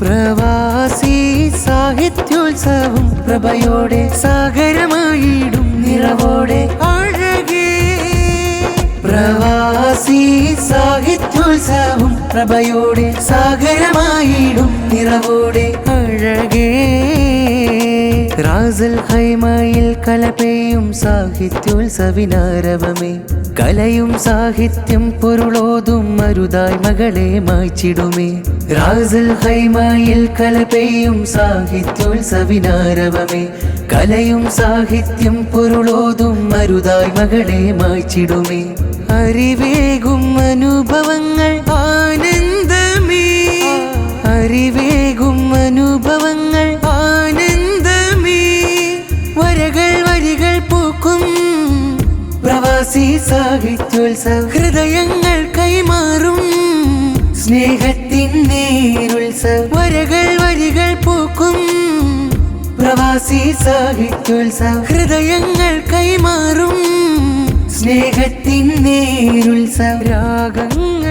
പ്രവാസി സാഹിത്യോത്സവം പ്രഭയോടെ സാഗരമായിടും നിറവോടെ അഴകേ. പ്രവാസി സാഹിത്യോത്സവം പ്രഭയോടെ സാഗരമായിടും നിറവോടെ അഴകേ. റാസൽ ഖൈമയിൽ കലപെയ്യും സാഹിത്യോത്സവിനാരവമേ. കലയും സാഹിത്യം പൊരുളോതും മരുതായ് മകളെ മായ്ച്ചിടുമേ. റാസൽ ഖൈമയിൽ കലപെയ്യും സാഹിത്യോത്സവിനാരവമേ. കലയും സാഹിത്യം പൊരുളോതും മരുതായ് മകളെ മായ്ച്ചിടുമേ. അറിവേകും അനുഭവങ്ങൾ ആനന്ദമേ. അറിവേകും അനുഭവങ്ങൾ ആനന്ദമേ. വരകൾ വരികൾ പൂക്കും പ്രവാസി സാഹിത്യോത്സവ. ഹൃദയങ്ങൾ കൈമാറും സ്നേഹത്തിൻ നേരുത്സവ. വരകൾ വരികൾ പൂക്കും പ്രവാസി സാഹിത്യോത്സവ. ഹൃദയങ്ങൾ കൈമാറും സ്നേഹത്തിൻ നേരുത്സവ. രാഗങ്ങൾ